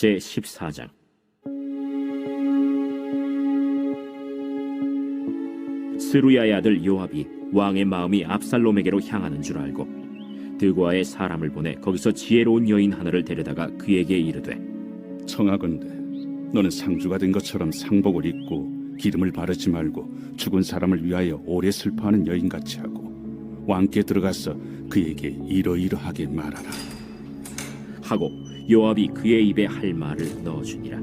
제14장. 스루야의 아들 요압이 왕의 마음이 압살롬에게로 향하는 줄 알고 드고아의 사람을 보내 거기서 지혜로운 여인 하나를 데려다가 그에게 이르되, 청하건대 너는 상주가 된 것처럼 상복을 입고 기름을 바르지 말고 죽은 사람을 위하여 오래 슬퍼하는 여인같이 하고 왕께 들어가서 그에게 이러이러하게 말하라 하고 요압이 그의 입에 할 말을 넣어주니라.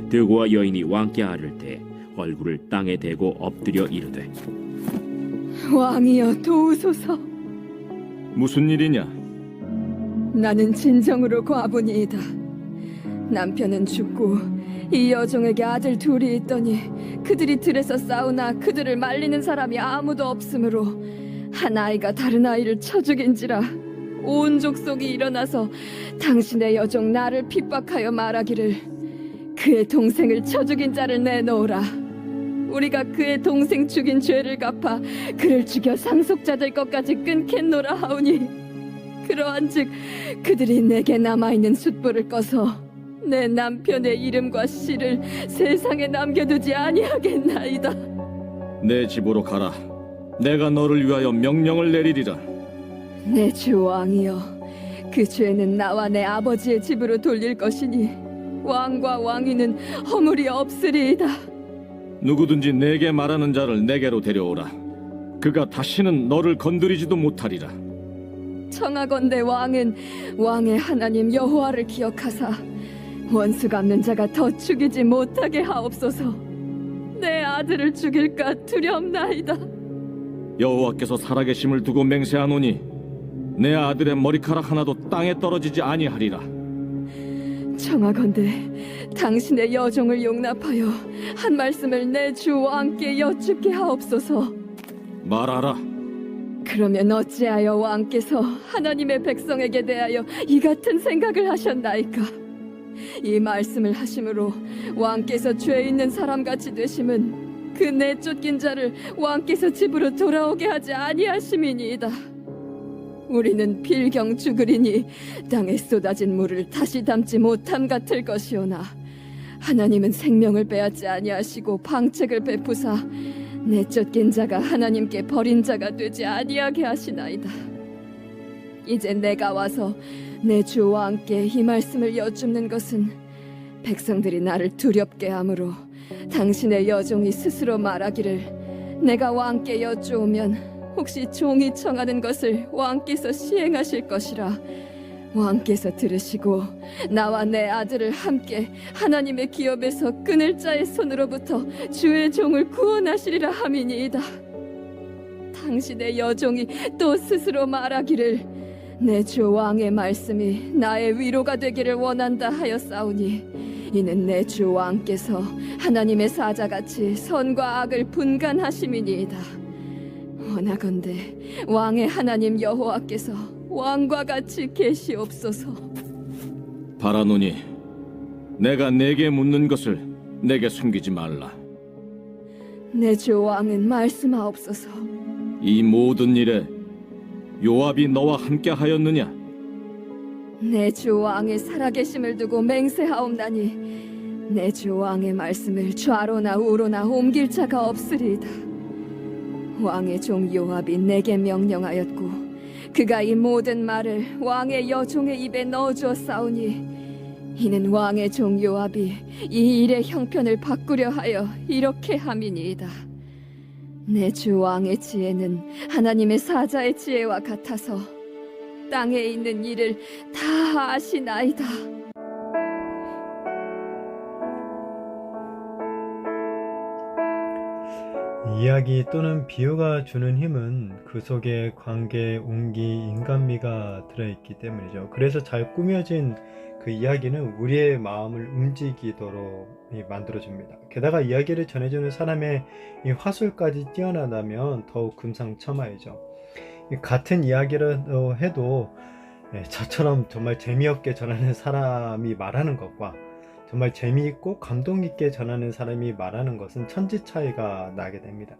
드고아 여인이 왕께 아를 때 얼굴을 땅에 대고 엎드려 이르되, 왕이여 도우소서. 무슨 일이냐? 나는 진정으로 과부니이다. 남편은 죽고 이 여종에게 아들 둘이 있더니 그들이 들에서 싸우나 그들을 말리는 사람이 아무도 없으므로 한 아이가 다른 아이를 쳐 죽인지라. 온 족속이 일어나서 당신의 여종 나를 핍박하여 말하기를 그의 동생을 쳐 죽인 자를 내놓으라. 우리가 그의 동생 죽인 죄를 갚아 그를 죽여 상속자 될 것까지 끊겠노라 하오니, 그러한즉 그들이 내게 남아있는 숫불을 꺼서 내 남편의 이름과 씨를 세상에 남겨두지 아니하겠나이다. 내 집으로 가라. 내가 너를 위하여 명령을 내리리라. 내 주 왕이여, 그 죄는 나와 내 아버지의 집으로 돌릴 것이니 왕과 왕위는 허물이 없으리이다. 누구든지 내게 말하는 자를 내게로 데려오라. 그가 다시는 너를 건드리지도 못하리라. 청하건대 왕은 왕의 하나님 여호와를 기억하사 원수 갚는 자가 더 죽이지 못하게 하옵소서. 내 아들을 죽일까 두렵나이다. 여호와께서 살아계심을 두고 맹세하노니 내 아들의 머리카락 하나도 땅에 떨어지지 아니하리라. 청하건대 당신의 여종을 용납하여 한 말씀을 내 주 왕께 여쭙게 하옵소서. 말하라. 그러면 어찌하여 왕께서 하나님의 백성에게 대하여 이 같은 생각을 하셨나이까? 이 말씀을 하심으로 왕께서 죄 있는 사람같이 되심은 그 내쫓긴 자를 왕께서 집으로 돌아오게 하지 아니하심이니이다. 우리는 필경 죽으리니 땅에 쏟아진 물을 다시 담지 못함 같을 것이오나, 하나님은 생명을 빼앗지 아니하시고 방책을 베푸사 내쫓긴 자가 하나님께 버린 자가 되지 아니하게 하시나이다. 이제 내가 와서 내 주 왕께 이 말씀을 여쭙는 것은 백성들이 나를 두렵게 하므로 당신의 여종이 스스로 말하기를 내가 왕께 여쭈오면 혹시 종이 청하는 것을 왕께서 시행하실 것이라 왕께서 들으시고 나와 내 아들을 함께 하나님의 기업에서 끊을 자의 손으로부터 주의 종을 구원하시리라 함이니이다. 당신의 여종이 또 스스로 말하기를 내 주 왕의 말씀이 나의 위로가 되기를 원한다 하였사오니, 이는 내 주 왕께서 하나님의 사자같이 선과 악을 분간하심이니이다. 원하건대 왕의 하나님 여호와께서 왕과 같이 계시옵소서. 바라노니 내가 내게 묻는 것을 내게 숨기지 말라. 내 주 왕은 말씀하옵소서. 이 모든 일에 요압이 너와 함께 하였느냐? 내 주 왕의 살아계심을 두고 맹세하옵나니 내 주 왕의 말씀을 좌로나 우로나 옮길 자가 없으리이다. 왕의 종 요압이 내게 명령하였고 그가 이 모든 말을 왕의 여종의 입에 넣어주었사오니, 이는 왕의 종 요압이 이 일의 형편을 바꾸려 하여 이렇게 함이니이다. 내 주 왕의 지혜는 하나님의 사자의 지혜와 같아서 땅에 있는 일을 다 아시나이다. 이야기 또는 비유가 주는 힘은 그 속에 관계, 온기, 인간미가 들어있기 때문이죠. 그래서 잘 꾸며진 그 이야기는 우리의 마음을 움직이도록 만들어줍니다. 게다가 이야기를 전해주는 사람의 이 화술까지 뛰어나다면 더욱 금상첨화이죠. 같은 이야기라도 해도 저처럼 정말 재미없게 전하는 사람이 말하는 것과 정말 재미있고 감동 있게 전하는 사람이 말하는 것은 천지 차이가 나게 됩니다.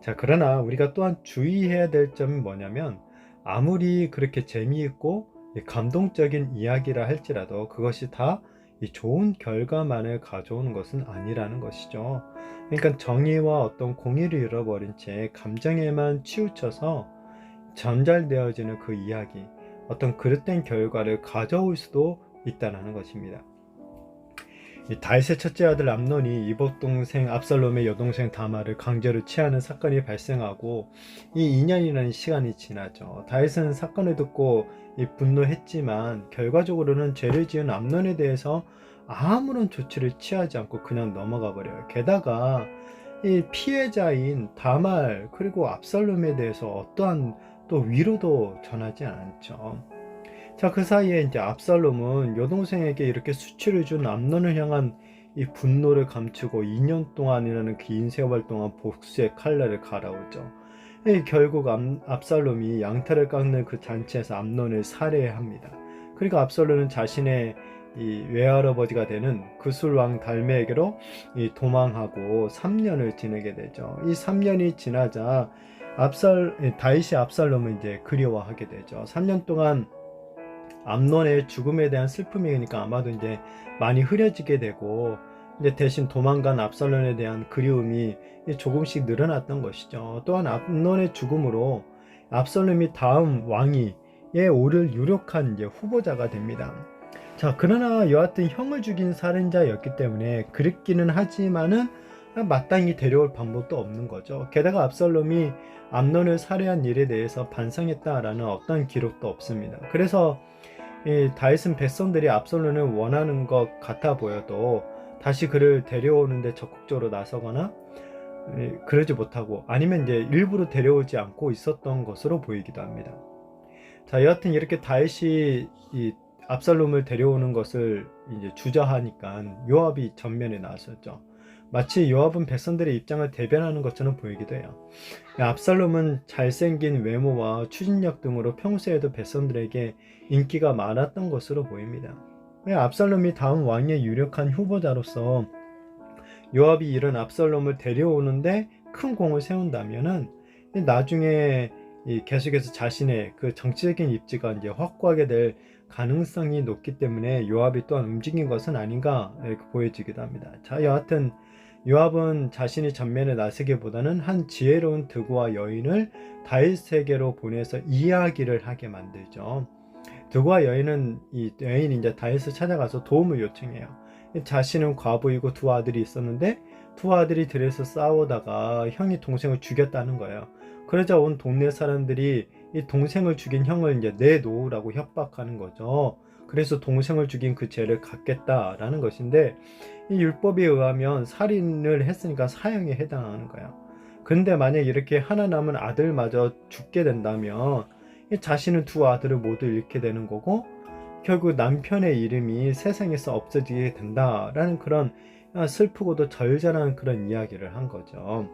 자, 그러나 우리가 또한 주의해야 될 점은 뭐냐면, 아무리 그렇게 재미있고 감동적인 이야기라 할지라도 그것이 다 이 좋은 결과만을 가져오는 것은 아니라는 것이죠. 그러니까 정의와 어떤 공의를 잃어버린 채 감정에만 치우쳐서 전달되어지는 그 이야기, 어떤 그릇된 결과를 가져올 수도 있다는 것입니다. 이 다윗의 첫째 아들 암논이 이복 동생 압살롬의 여동생 다말을 강제로 취하는 사건이 발생하고 이 2년이라는 시간이 지나죠. 다윗은 사건을 듣고 분노했지만 결과적으로는 죄를 지은 암논에 대해서 아무런 조치를 취하지 않고 그냥 넘어가 버려요. 게다가 이 피해자인 다말 그리고 압살롬에 대해서 어떠한 또 위로도 전하지 않죠. 자, 그 사이에 이제 압살롬은 여동생에게 이렇게 수치를 준 암논을 향한 이 분노를 감추고 2년 동안이라는 긴 세월 동안 복수의 칼날을 갈아오죠. 결국 압살롬이 양털을 깎는 그 잔치에서 암논을 살해합니다. 그리고 압살롬은 자신의 이 외할아버지가 되는 그술 왕 달메에게로 도망하고 3년을 지내게 되죠. 이 3년이 지나자 다윗이 압살롬을 이제 그리워하게 되죠. 3년 동안 암논의 죽음에 대한 슬픔이니까 아마도 이제 많이 흐려지게 되고 이제 대신 도망간 압살롬에 대한 그리움이 조금씩 늘어났던 것이죠. 또한 암논의 죽음으로 압살롬이 다음 왕위에 오를 유력한 이제 후보자가 됩니다. 자, 그러나 여하튼 형을 죽인 살인자였기 때문에 그립기는 하지만은 마땅히 데려올 방법도 없는 거죠. 게다가 압살롬이 암논을 살해한 일에 대해서 반성했다라는 어떤 기록도 없습니다. 그래서 다윗은 백성들이 압살롬을 원하는 것 같아 보여도 다시 그를 데려오는데 적극적으로 나서거나 그러지 못하고 아니면 이제 일부러 데려오지 않고 있었던 것으로 보이기도 합니다. 자, 여하튼 이렇게 다윗이 이 압살롬을 데려오는 것을 이제 주저하니까 요압이 전면에 나섰죠. 마치 요압은 백성들의 입장을 대변하는 것처럼 보이기도 해요. 압살롬은 잘생긴 외모와 추진력 등으로 평소에도 백성들에게 인기가 많았던 것으로 보입니다. 압살롬이 다음 왕의 유력한 후보자로서 요압이 이런 압살롬을 데려오는데 큰 공을 세운다면은 나중에 계속해서 자신의 그 정치적인 입지가 이제 확고하게 될 가능성이 높기 때문에 요압이 또한 움직인 것은 아닌가 이렇게 보여지기도 합니다. 자, 여하튼 요압은 자신이 전면에 나서기보다는 한 지혜로운 드고와 여인을 다윗에게로 보내서 이야기를 하게 만들죠. 드고와 여인이 이제 다윗을 찾아가서 도움을 요청해요. 자신은 과부이고 두 아들이 있었는데 두 아들이 들에서 싸우다가 형이 동생을 죽였다는 거예요. 그러자 온 동네 사람들이 이 동생을 죽인 형을 이제 내놓으라고 협박하는 거죠. 그래서 동생을 죽인 그 죄를 갚겠다라는 것인데 이 율법에 의하면 살인을 했으니까 사형에 해당하는 거예요. 그런데 만약 이렇게 하나 남은 아들마저 죽게 된다면 자신은 두 아들을 모두 잃게 되는 거고 결국 남편의 이름이 세상에서 없어지게 된다라는 그런 슬프고도 절절한 그런 이야기를 한 거죠.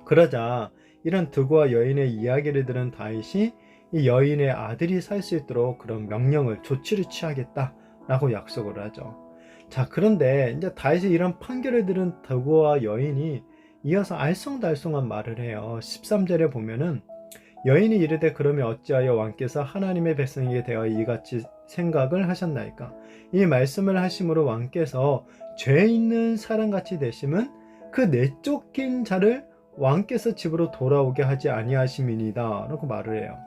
그러자 이런 드고와 여인의 이야기를 들은 다윗이 이 여인의 아들이 살 수 있도록 그런 명령을 조치를 취하겠다라고 약속을 하죠. 자, 그런데 이제 다윗이 이런 판결을 들은 드고와 여인이 이어서 알쏭달쏭한 말을 해요. 13절에 보면은 여인이 이르되 그러면 어찌하여 왕께서 하나님의 백성에게 대하여 이같이 생각을 하셨나이까? 이 말씀을 하심으로 왕께서 죄 있는 사람같이 되심은 그 내쫓긴 자를 왕께서 집으로 돌아오게 하지 아니하심이니이다 라고 말을 해요.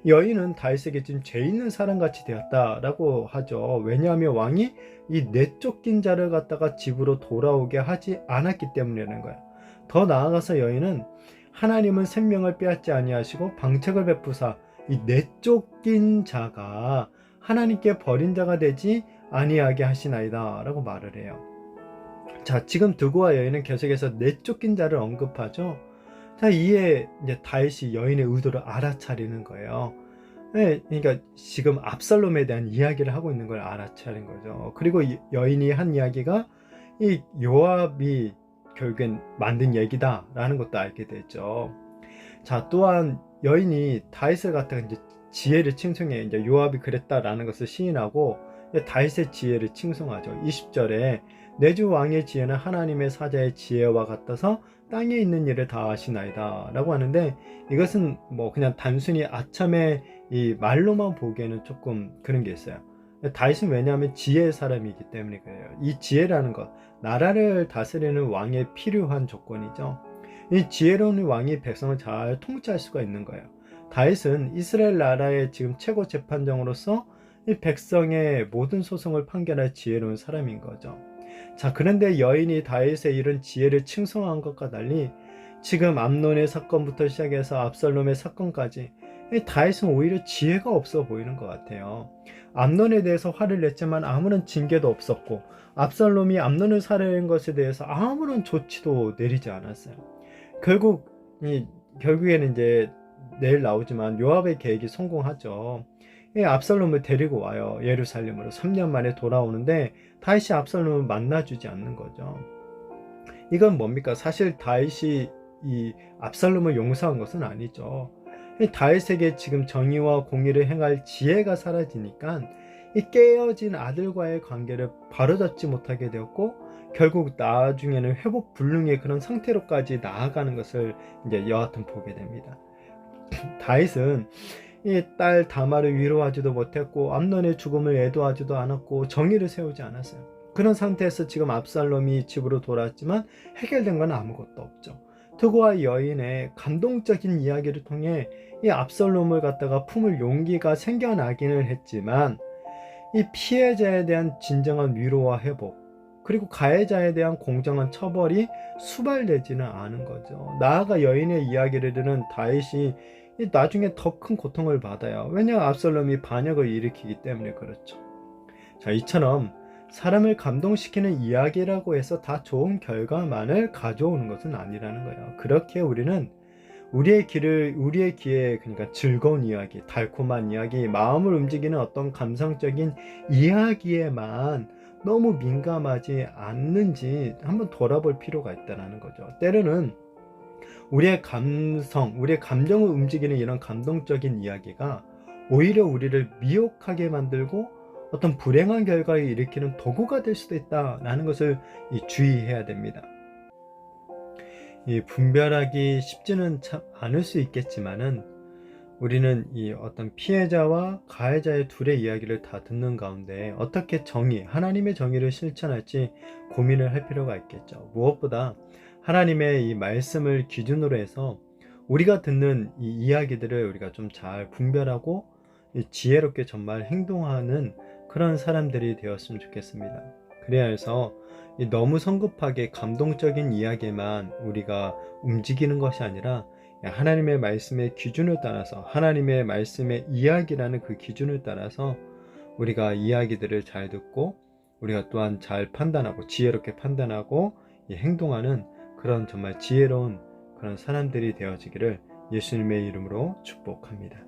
여인은 다윗에게 지금 죄 있는 사람같이 되었다라고 하죠. 왜냐하면 왕이 이 내쫓긴 자를 갖다가 집으로 돌아오게 하지 않았기 때문이라는 거예요. 더 나아가서 여인은 하나님은 생명을 빼앗지 아니하시고 방책을 베푸사 이 내쫓긴 자가 하나님께 버린 자가 되지 아니하게 하시나이다 라고 말을 해요. 자, 지금 드고와 여인은 계속해서 내쫓긴 자를 언급하죠. 자, 이에 이제 다윗이 여인의 의도를 알아차리는 거예요. 네, 그러니까 지금 압살롬에 대한 이야기를 하고 있는 걸 알아차린 거죠. 그리고 여인이 한 이야기가 이 요압이 결국엔 만든 얘기다라는 것도 알게 되죠. 자, 또한 여인이 다윗을 갖다가 이제 지혜를 칭송해 이제 요압이 그랬다라는 것을 시인하고 다윗의 지혜를 칭송하죠. 20절에 내 주 왕의 지혜는 하나님의 사자의 지혜와 같아서 땅에 있는 일을 다 아시나이다 라고 하는데, 이것은 뭐 그냥 단순히 아첨의 이 말로만 보기에는 조금 그런 게 있어요. 다윗은 왜냐하면 지혜의 사람이기 때문에 그래요. 이 지혜라는 것, 나라를 다스리는 왕에 필요한 조건이죠. 이 지혜로운 왕이 백성을 잘 통치할 수가 있는 거예요. 다윗은 이스라엘 나라의 지금 최고 재판장으로서 이 백성의 모든 소송을 판결할 지혜로운 사람인 거죠. 자, 그런데 여인이 다윗의 이런 지혜를 칭송한 것과 달리 지금 암논의 사건부터 시작해서 압살롬의 사건까지 다윗은 오히려 지혜가 없어 보이는 것 같아요. 암논에 대해서 화를 냈지만 아무런 징계도 없었고, 압살롬이 암논을 살해한 것에 대해서 아무런 조치도 내리지 않았어요. 결국에는 이제 내일 나오지만 요압의 계획이 성공하죠. 압살롬을 데리고 와요. 예루살렘으로 3년 만에 돌아오는데 다윗이 압살롬을 만나주지 않는 거죠. 이건 뭡니까? 사실 다윗이 이 압살롬을 용서한 것은 아니죠. 다윗에게 지금 정의와 공의를 행할 지혜가 사라지니까 이 깨어진 아들과의 관계를 바로잡지 못하게 되었고, 결국 나중에는 회복 불능의 그런 상태로까지 나아가는 것을 이제 여하튼 보게 됩니다. 다윗은 이 딸 다말을 위로하지도 못했고, 암논의 죽음을 애도하지도 않았고, 정의를 세우지 않았어요. 그런 상태에서 지금 압살롬이 집으로 돌아왔지만 해결된 건 아무것도 없죠. 드고와 여인의 감동적인 이야기를 통해 이 압살롬을 갖다가 품을 용기가 생겨나기는 했지만, 이 피해자에 대한 진정한 위로와 회복, 그리고 가해자에 대한 공정한 처벌이 수발되지는 않은 거죠. 나아가 여인의 이야기를 들은 다윗이 나중에 더 큰 고통을 받아요. 왜냐하면 압살롬이 반역을 일으키기 때문에 그렇죠. 자, 이처럼 사람을 감동시키는 이야기라고 해서 다 좋은 결과만을 가져오는 것은 아니라는 거예요. 그렇게 우리는 우리의 귀에 그러니까 즐거운 이야기, 달콤한 이야기, 마음을 움직이는 어떤 감성적인 이야기에만 너무 민감하지 않는지 한번 돌아볼 필요가 있다는 거죠. 때로는 우리의 감성, 우리의 감정을 움직이는 이런 감동적인 이야기가 오히려 우리를 미혹하게 만들고 어떤 불행한 결과를 일으키는 도구가 될 수도 있다라는 것을 주의해야 됩니다. 분별하기 쉽지는 참 않을 수 있겠지만은, 우리는 이 어떤 피해자와 가해자의 둘의 이야기를 다 듣는 가운데 어떻게 하나님의 정의를 실천할지 고민을 할 필요가 있겠죠. 무엇보다 하나님의 이 말씀을 기준으로 해서 우리가 듣는 이 이야기들을 우리가 좀 잘 분별하고 지혜롭게 정말 행동하는 그런 사람들이 되었으면 좋겠습니다. 그래야 해서 너무 성급하게 감동적인 이야기만 우리가 움직이는 것이 아니라 하나님의 말씀의 기준을 따라서, 하나님의 말씀의 이야기라는 그 기준을 따라서 우리가 이야기들을 잘 듣고 우리가 또한 잘 판단하고 지혜롭게 판단하고 행동하는 그런 정말 지혜로운 그런 사람들이 되어지기를 예수님의 이름으로 축복합니다.